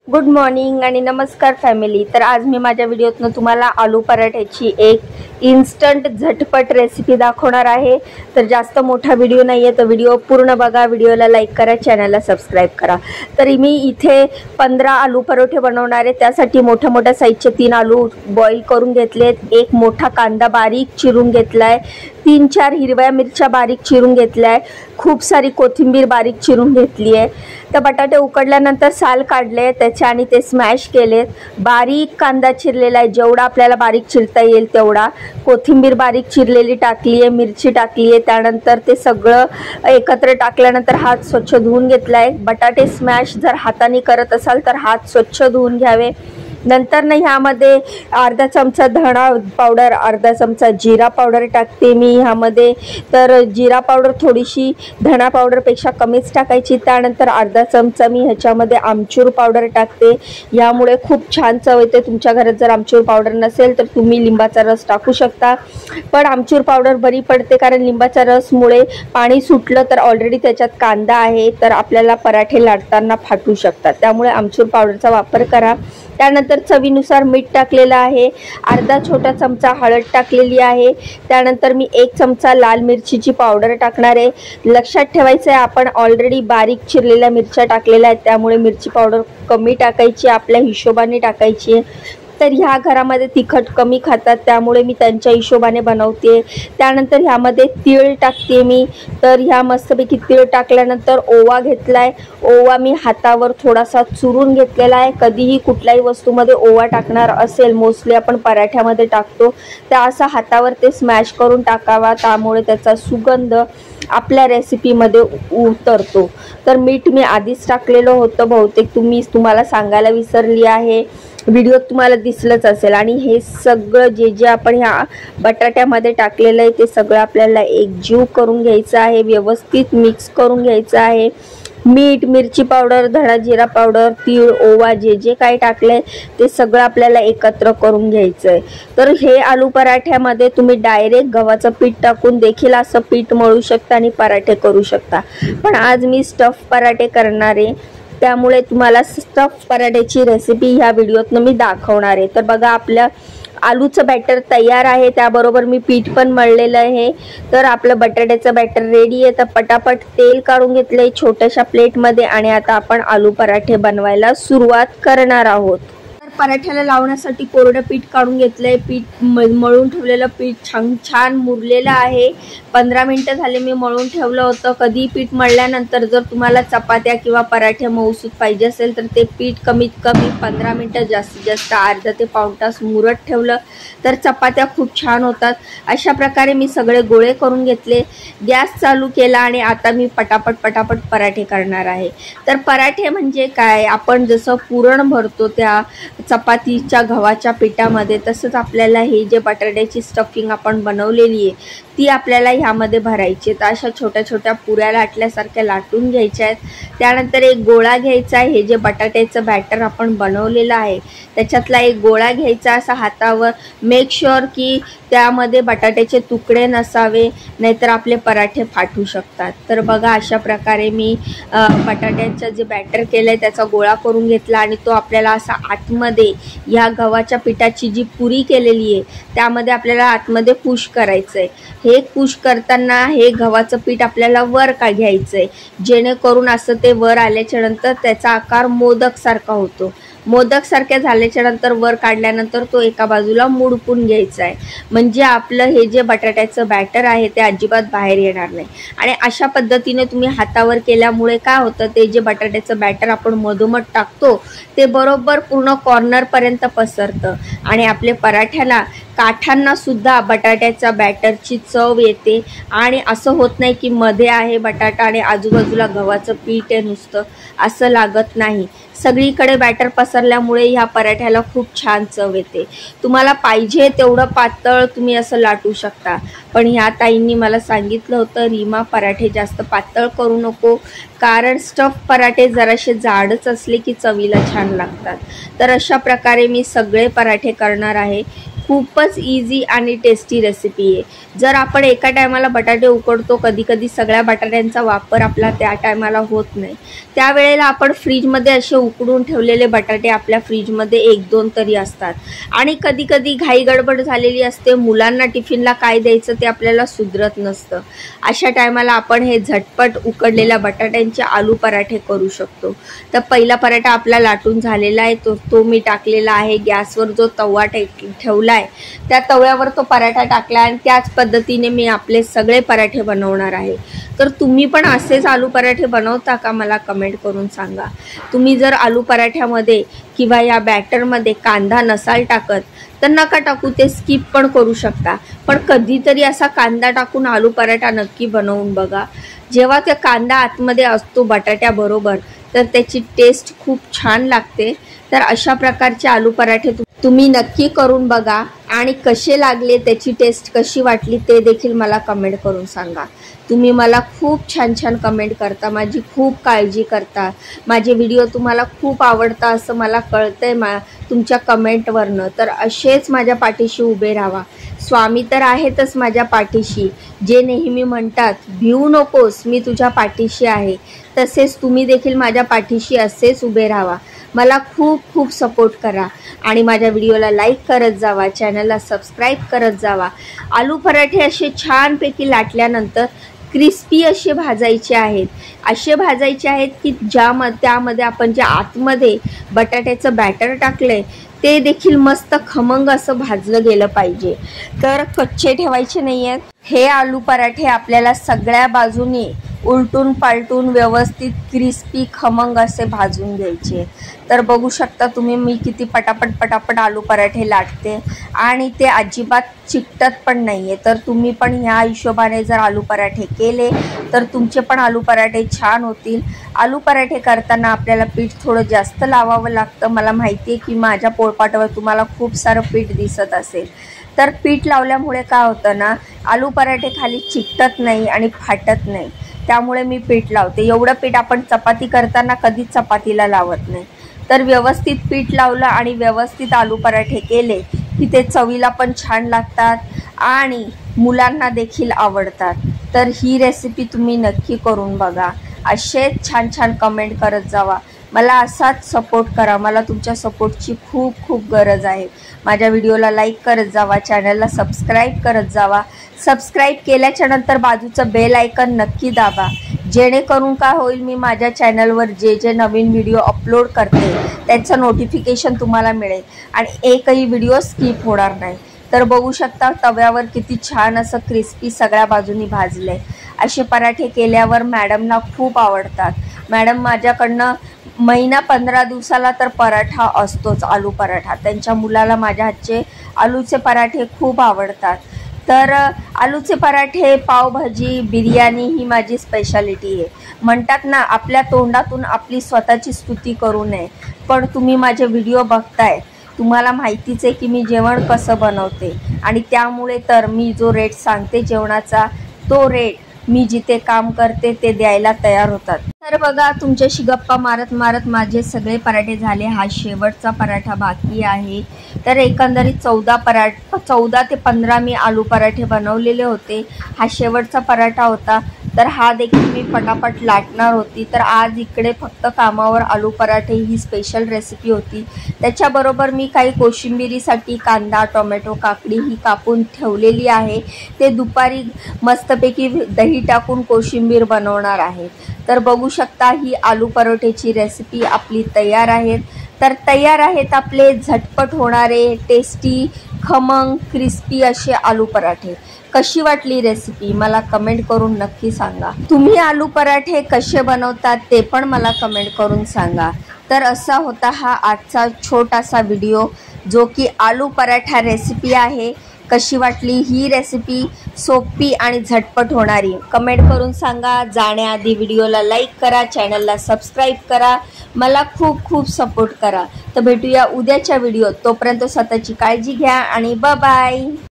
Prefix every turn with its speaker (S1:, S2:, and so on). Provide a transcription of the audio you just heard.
S1: Good morning आणि नमस्कार family. तर आज मी माझ्या व्हिडिओतून तुम्हाला आलू पराठ्याची एक इन्स्टंट झटपट रेसिपी दाखवणार आहे। तर जास्त मोठा व्हिडिओ नाही आहे, तर व्हिडिओ पूर्ण बघा, व्हिडिओला लाईक करा, चॅनलला सबस्क्राइब करा। तर मी इथे 15 आलू परोठे बनवणार आहे। त्यासाठी मोठ्या साईजचे 3 आलू बॉईल करून घेतलेत, एक मोठा कांदा बारीक चिरून घेतलाय, 3-4 हिरव्या मिरच्या बारीक चिरून घेतलाय, खूप सारी कोथिंबीर बारीक चिरून घेतली आहे। तर बटाटे उकडल्यानंतर साल काढले त्याचे आणि ते स्मॅश केलेत, बारीक कांदा चिरलेला आहे, जेवढा आपल्याला बारीक चिरता येईल तेवढा, कोथिंबीर बारीक चिरलेली टाकली आहे, मिरची टाकली आहे। त्यानंतर ते सगळं एकत्र टाकल्यानंतर हात स्वच्छ धुवून घेतलाय। बटाटे स्मॅश जर हाताने करत असाल तर हात स्वच्छ धुवून घ्यावे। नंतर ह्यामध्ये अर्धा चमचा धणा पावडर, अर्धा चमचा जिरा पावडर टाकते मी ह्यामध्ये। तर जिरा पावडर थोडीशी धणा पावडरपेक्षा कमीच टाकायची। त्यानंतर अर्धा चमचा मी ह्याच्यामध्ये आमचूर पावडर टाकते, यामुळे खूप छान चव येते। तुमच्या घरात जर आमचूर पावडर नसेल तर तुम्ही लिंबाचा रस टाकू शकता, पण आमचूर पावडर बरी पडते, कारण लिंबाच्या रसमुळे पाणी सुटलं तर ऑलरेडी त्याच्यात कांदा आहे, तर आपल्याला पराठे लाटताना फाटू शकतात, त्यामुळे आमचूर पावडरचा वापर करा। त्यानंतर चवीनुसार मीठ टाकलेलं आहे, अर्धा छोटा चमचा हळद टाकलेली आहे। त्यानंतर मी 1 चमचा लाल मिरचीची पावडर टाकणार आहे। लक्षात ठेवायचं आहे, आपण ऑलरेडी बारीक चिरलेल्या मिरच्या टाकलेल्या आहेत, त्यामुळे मिरची पावडर कमी टाकायची, आपल्या हिशोबाने टाकायची आहे। तर ह्या घरामध्ये तिखट कमी खातात, त्यामुळे मी त्यांच्या हिशोबाने बनवते। त्यानंतर ह्यामध्ये तीळ टाकते मी। तर ह्या मस्तपैकी तीळ टाकल्यानंतर ओवा घेतलाय, ओवा मी हातावर थोडासा चुरून घेतलेला आहे। कधीही कुठल्याही वस्तूमध्ये ओवा टाकणार असेल, मोस्टली आपण पराठ्यामध्ये टाकतो, तर असं हातावर ते स्मॅश करून टाकावा, त्यामुळे त्याचा सुगंध आपल्या रेसिपीमध्ये उतरतो। तर मीठ मी आधीच टाकलेलं होतं, बहुतेक तुम्हाला सांगायला विसरली आहे, व्हिडिओत तुम्हाला दिसलंच असेल। आणि हे सगळं जे आपण ह्या बटाट्यामध्ये टाकलेलं आहे ते सगळं आपल्याला एकजीव करून घ्यायचं आहे, व्यवस्थित मिक्स करून घ्यायचं आहे। मीठ, मिरची पावडर, धणा जिरा पावडर, तीळ, ओवा जे काही टाकलंय ते सगळं आपल्याला एकत्र करून घ्यायचं आहे। तर हे आलू पराठ्यामध्ये तुम्ही डायरेक्ट गव्हाचं पीठ टाकून देखील असं पीठ मळू शकता आणि पराठे करू शकता, पण आज मी स्टफ पराठे करणार आहे, त्यामुळे तुम्हाला स्टफ पराठ्याची रेसिपी ह्या व्हिडिओतनं मी दाखवणार आहे। तर बघा, आपल्या आलूचं बॅटर तयार आहे, त्याबरोबर मी पीठ पण मळलेलं आहे। तर आपलं बटाट्याचं बॅटर रेडी आहे। तर पटापट तेल काढून घेतलंय छोट्याशा प्लेटमध्ये आणि आता आपण आलू पराठे बनवायला सुरुवात करणार आहोत। पराठ्याला लावण्यासाठी कोरडं पीठ काढून घेतलंय, पीठ मळून ठेवलेलं पीठ छान मुरलेलं आहे। 15 मिनिटं झाले मी मळून ठेवलं होतं। कधी पीठ मळल्यानंतर जर तुम्हाला चपात्या किंवा पराठे मऊसूत पाहिजे असेल तर ते पीठ कमीत कमी 15 मिनिटं, जास्तीत जास्त अर्धा ते पाऊण तास मुरत ठेवलं तर चपात्या खूप छान होतात। अशा प्रकारे मी सगळे गोळे करून घेतले, गॅस चालू केला आणि आता मी पटापट पराठे करणार आहे। तर पराठे म्हणजे काय, आपण जसं पुरण भरतो त्या चपातीच्या गव्हाच्या पिठामध्ये, तसंच आपल्याला हे जे बटाट्याची स्टफिंग आपण बनवलेली आहे ती आपल्याला ह्यामध्ये भरायची। तर अशा छोट्या पुऱ्या लाटल्यासारख्या लाटून घ्यायच्या आहेत। त्यानंतर एक गोळा घ्यायचा आहे, हे जे बटाट्याचं बॅटर आपण बनवलेलं आहे त्याच्यातला एक गोळा घ्यायचा असा हातावर, मेक शुअर की त्यामध्ये बटाट्याचे तुकडे नसावे, नाहीतर आपले पराठे फाटू शकतात। तर बघा, अशा प्रकारे मी बटाट्याचं जे बॅटर केलं आहे त्याचा गोळा करून घेतला आणि तो आपल्याला असा आतमध्ये ह्या गव्हाच्या पिठाची जी पुरी केलेली आहे त्यामध्ये आपल्याला आतमध्ये पुश करायचं आहे। हे पुश करताना हे गव्हाचं पीठ आपल्याला वर घ्यायचं आहे, जेणेकरून असं ते वर आल्याच्या नंतर त्याचा आकार मोदक सारखा होतो। मोदक सारख्या झाल्याच्या नंतर वर काढल्यानंतर तो एका बाजूला मुडपून घ्यायचा आहे, म्हणजे आपलं हे जे बटाट्याचं बॅटर आहे ते अजिबात बाहेर येणार नाही। आणि अशा पद्धतीने तुम्ही हातावर केल्यामुळे काय होतं, ते जे बटाट्याचं बॅटर आपण मधोमध टाकतो ते बरोबर पूर्ण कॉर्नरपर्यंत पसरतं आणि आपले पराठ्याला काठांना सुद्धा बटाट्याच्या बॅटरची चव येते। आणि असं होत नाही की मध्ये आहे बटाटा आणि आजूबाजूला गव्हाचं पीठ आहे नुसतं, असं लागत नाही। सगळीकडे बॅटर पसरल्यामुळे ह्या पराठ्याला खूप छान चव येते। तुम्हाला पाहिजे तेवढं पातळ तुम्ही असं लाटू शकता, पण ह्या ताईंनी मला सांगितलं होतं, रीमा पराठे जास्त पातळ करू नको, कारण स्टफ पराठे जराशे जाडच असले की चवीला छान लागतात। तर अशा प्रकारे मी सगळे पराठे करणार आहे। खूपच खूपच इझी आणि टेस्टी रेसिपी आहे। जर आपण एका टायमाला बटाटे उकडतो, कधी कधी सगळ्या बटाट्यांचा वापर आपला त्या टायमाला होत नाही, त्यावेळेला आपण फ्रीजमध्ये असे उकडून ठेवलेले बटाटे आपल्या फ्रीजमध्ये 1-2 तरी असतात आणि कधी कधी घाई गडबड झालेली असते, मुलांना टिफिनला काय द्यायचं ते आपल्याला सुधरत नसतं। अशा टायमाला आपण हे झटपट उकडलेल्या बटाट्यांचे आलू पराठे करू शकतो। तर पहिला पराठा आपला लाटून झालेला आहे, तो मी टाकलेला आहे गॅसवर। जो तवा ठेवला आहे त्या तव्यावर तो पराठा टाकला आणि त्याच पद्धतीने मी आपले सगळे पराठे बनवणार आहे। तर तुम्ही पण असेच आलू पराठे बनवता का, मला कमेंट करून सांगा। तुम्ही जर आलू पराठ्यामध्ये किंवा या बॅटरमध्ये कांदा नसाल टाकत तर नका टाकू, ते स्किप पण करू शकता, पण कधीतरी असा कांदा टाकून आलू पराठा नक्की बनवून बघा। जेव्हा ते कांदा आतमध्ये असतो बटाट्याबरोबर तर त्याची टेस्ट खूप छान लागते। तर अशा प्रकारचे आलू पराठे तुम्ही नक्की करून बघा आणि कसे लागले, त्याची टेस्ट कशी वाटली ते देखील मला कमेंट करून सांगा। तुम्ही मला खूप छान छान कमेंट करता, माझी खूप काळजी करता, माझे व्हिडिओ तुम्हाला खूप आवडता असं मला कळतंय तुमच्या कमेंटवरनं। तर असेच माझ्या पाठीशी उभे राहा। स्वामी तर आहेतच माझ्या पाठीशी, जे नेहमी म्हणतात भिवू नकोस, मी तुझ्या पाठीशी आहे, तसेच तुम्ही देखील माझ्या पाठीशी असेच उभे राहा। मला खूप खूप सपोर्ट करा आणि माझ्या व्हिडिओला लाईक करत जावा, चॅनलला सबस्क्राईब करत जावा। आलू पराठे असे छानपैकी लाटल्यानंतर क्रिस्पी असे भाजायचे आहेत, असे भाजायचे आहेत की त्यामध्ये आपण जे आतमध्ये बटाट्याचं बॅटर टाकलंय ते देखील मस्त खमंग असं भाजलं गेलं पाहिजे, तर कच्चे ठेवायचे नाही आहेत। हे आलू पराठे आपल्याला सगळ्या बाजूनी उलटून पालटून व्यवस्थित क्रिस्पी खमंग असे भाजून घ्यायचे। तर बघू शकता तुम्ही मी किती पटापट आलू पराठे लाटते आणि ते अजिबात चिकटत पण नाहीये। तर तुम्ही पण ह्या हिशोबाने जर आलू पराठे केले तर तुमचे पण आलू पराठे छान होतील। आलू पराठे करताना आपल्याला पीठ थोडं जास्त लावावं लागतं। मला माहिती आहे की माझ्या पोळपाटावर तुम्हाला खूप सारं पीठ दिसत असेल, तर पीठ लावल्यामुळे काय होतं ना, आलू पराठे खाली चिकटत नाही आणि फाटत नाही, त्यामुळे मी पीठ लावते। एवढं पीठ आपण चपाती करताना कधीच चपातीला लावत नाही। तर व्यवस्थित पीठ लावलं आणि व्यवस्थित आलू पराठे केले की ते चवीला पण छान लागतात आणि मुलांना देखील आवडतात। तर ही रेसिपी तुम्ही नक्की करून बघा, असेच छान छान कमेंट करत जावा, मला असाच सपोर्ट करा। मला तुमच्या सपोर्टची खूप खूप गरज आहे। माझ्या व्हिडिओला लाईक करत जावा, चॅनलला सबस्क्राईब करत जावा। सबस्क्राईब केल्याच्या नंतर बाजूचं बेल आयकन नक्की दाबा, जेणेकरून काय होईल, मी माझ्या चॅनलवर जे नवीन व्हिडिओ अपलोड करते त्याचं नोटिफिकेशन तुम्हाला मिळेल आणि एकही व्हिडिओ स्किप होणार नाही। तर बघू शकता तव्यावर किती छान असं क्रिस्पी सगळ्या बाजूनी भाजले। असे पराठे केल्यावर मॅडमना खूप आवडतात। मॅडम माझ्याकडनं महिना 15 दिवसाला तर पराठा असतोच, आलू पराठा। त्यांच्या मुलाला माझ्या हातचे आलूचे पराठे खूप आवडतात। तर आलूचे पराठे, पावभाजी, बिर्याणी ही माझी स्पेशालिटी आहे। म्हणतात ना, आपल्या तोंडातून आपली स्वतःची स्तुती करू नये, पण तुम्ही माझे व्हिडिओ बघताय, तुम्हाला माहितीच आहे की मी जेवण कसं बनवते आणि त्यामुळे तर मी जो रेट सांगते जेवणाचा, तो रेट मी जिथे काम करते ते द्यायला तयार होतात। तर बघा, तुमच्याशी गप्पा मारत मारत माझे सगळे पराठे झाले, हा शेवटचा पराठा बाकी आहे। तर एकंदरीत 14 ते 15 मी आलू पराठे बनवलेले होते, हा शेवटचा पराठा होता। तर हा देखील मी पटापट लाटणार होती। तर आज इकडे फक्त कामावर आलू पराठे ही स्पेशल रेसिपी होती। त्याच्याबरोबर मी काही कोशिंबिरीसाठी कांदा, टोमॅटो, काकडी ही कापून ठेवलेली आहे, ते दुपारी मस्तपैकी दही टाकून कोशिंबीर बनवणार आहे। तर बघू शकता ही आलू परोठ्याची रेसिपी आपली तयार आहे। तर तयार आहेत आपले झटपट होणारे टेस्टी खमंग क्रिस्पी असे आलू पराठे। कशी वाटली रेसिपी मला कमेंट करून नक्की सांगा। तुम्ही आलू पराठे कसे बनवतात ते पण मला कमेंट करून सांगा। तर असा होता हा आजचा छोटासा व्हिडिओ, जो की आलू पराठा रेसिपी आहे। कशी वाटली ही रेसिपी, सोपी आणि झटपट होणारी, कमेंट करून सांगा। जाण्याआधी व्हिडिओला लाईक करा, चॅनलला सबस्क्राईब करा, मला खूप खूप सपोर्ट करा। तर भेटूया उद्याच्या व्हिडिओत, तोपर्यंत स्वतःची काळजी घ्या आणि बाय बाय।